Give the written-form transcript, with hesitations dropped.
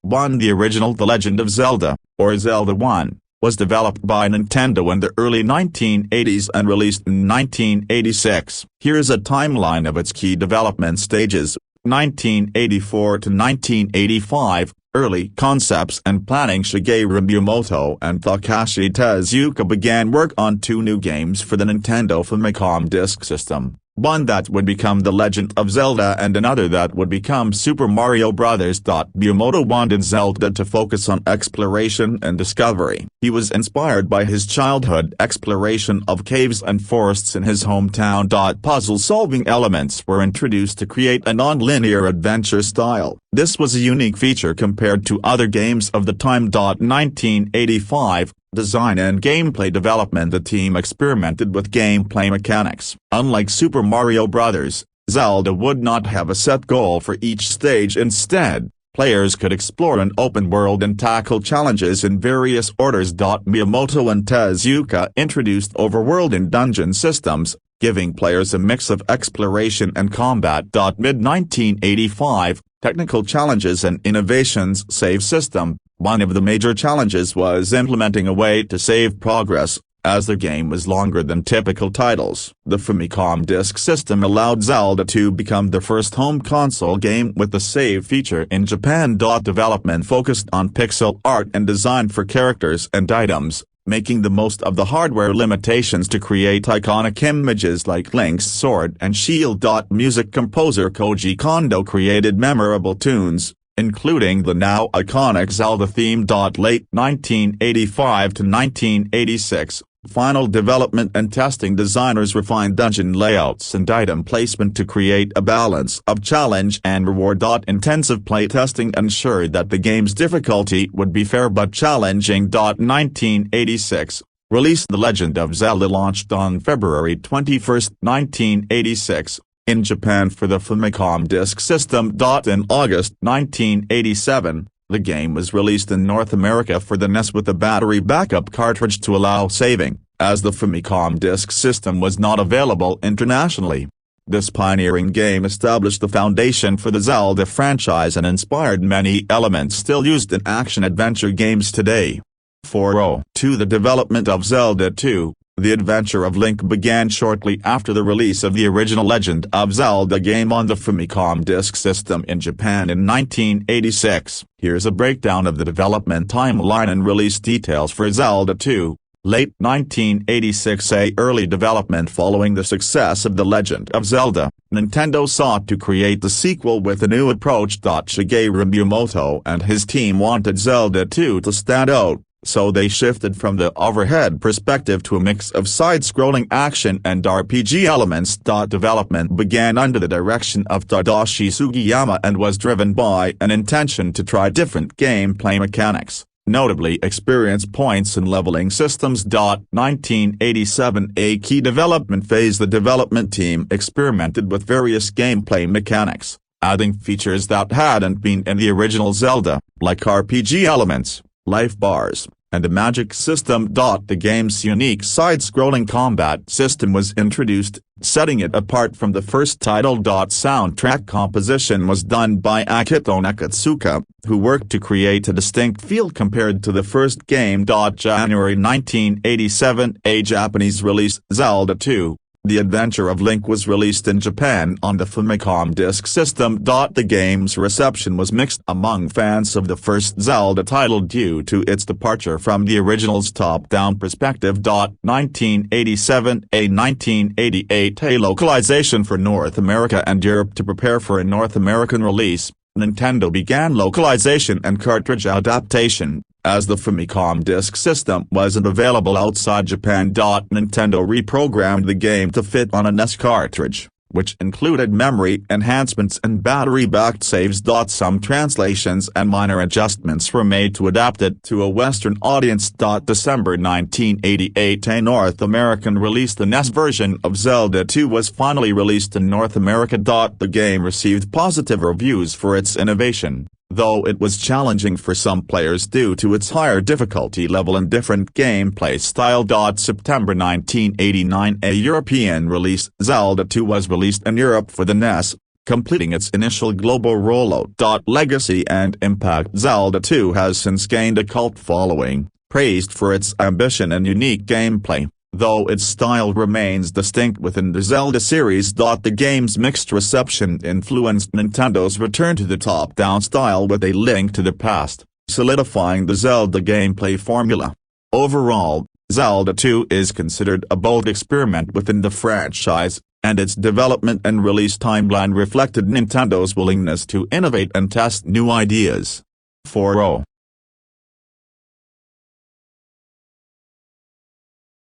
1. The original The Legend of Zelda, or Zelda 1, was developed by Nintendo in the early 1980s and released in 1986. Here's a timeline of its key development stages: 1984 to 1985, early concepts and planning. Shigeru Miyamoto and Takashi Tezuka began work on two new games for the Nintendo Famicom Disk System, one that would become The Legend of Zelda and another that would become Super Mario Bros. Miyamoto wanted Zelda to focus on exploration and discovery. He was inspired by his childhood exploration of caves and forests in his hometown. Puzzle-solving elements were introduced to create a non-linear adventure style. This was a unique feature compared to other games of the time. 1985, design and gameplay development. The team experimented with gameplay mechanics. Unlike Super Mario Bros., Zelda would not have a set goal for each stage. Instead, players could explore an open world and tackle challenges in various orders. Miyamoto and Tezuka introduced overworld and dungeon systems, giving players a mix of exploration and combat. Mid-1985, technical challenges and innovations. Save system. One of the major challenges was implementing a way to save progress, as the game was longer than typical titles. The Famicom Disk System allowed Zelda to become the first home console game with the save feature in Japan. Development focused on pixel art and design for characters and items, making the most of the hardware limitations to create iconic images like Link's sword and shield. Music composer Koji Kondo created memorable tunes, including the now iconic Zelda theme. Late 1985 to 1986, final development and testing. Designers refined dungeon layouts and item placement to create a balance of challenge and reward. Intensive playtesting ensured that the game's difficulty would be fair but challenging. 1986, release. The Legend of Zelda launched on February 21, 1986. In Japan for the Famicom Disk System. In August 1987, the game was released in North America for the NES with a battery backup cartridge to allow saving, as the Famicom Disk System was not available internationally. This pioneering game established the foundation for the Zelda franchise and inspired many elements still used in action-adventure games today. 4.0. The development of Zelda 2. The Adventure of Link began shortly after the release of the original Legend of Zelda game on the Famicom Disk System in Japan in 1986. Here's a breakdown of the development timeline and release details for Zelda 2. Late 1986. Early development. Following the success of The Legend of Zelda, Nintendo sought to create the sequel with a new approach. Shigeru Miyamoto and his team wanted Zelda 2 to stand out, so they shifted from the overhead perspective to a mix of side-scrolling action and RPG elements. Development began under the direction of Tadashi Sugiyama and was driven by an intention to try different gameplay mechanics, notably experience points and leveling systems. 1987. A key development phase. The development team experimented with various gameplay mechanics, adding features that hadn't been in the original Zelda, like RPG elements, life bars, and a magic system. The game's unique side-scrolling combat system was introduced, setting it apart from the first title. Soundtrack composition was done by Akito Nakatsuka, who worked to create a distinct feel compared to the first game. January 1987. A Japanese release. Zelda 2. The Adventure of Link was released in Japan on the Famicom Disk System. The game's reception was mixed among fans of the first Zelda title due to its departure from the original's top-down perspective. 1987. A 1988. A localization for North America and Europe. To prepare for a North American release, Nintendo began localization and cartridge adaptation, as the Famicom Disk System wasn't available outside Japan. Nintendo reprogrammed the game to fit on a NES cartridge, which included memory enhancements and battery-backed saves. Some translations and minor adjustments were made to adapt it to a Western audience. December 1988. A North American release. The NES version of Zelda 2 was finally released in North America. The game received positive reviews for its innovation, though it was challenging for some players due to its higher difficulty level and different gameplay style. September 1989. A European release. Zelda 2 was released in Europe for the NES, completing its initial global rollout. Legacy and impact. Zelda 2 has since gained a cult following, praised for its ambition and unique gameplay, though its style remains distinct within the Zelda series. The game's mixed reception influenced Nintendo's return to the top-down style with A Link to the Past, solidifying the Zelda gameplay formula. Overall, Zelda 2 is considered a bold experiment within the franchise, and its development and release timeline reflected Nintendo's willingness to innovate and test new ideas. 4.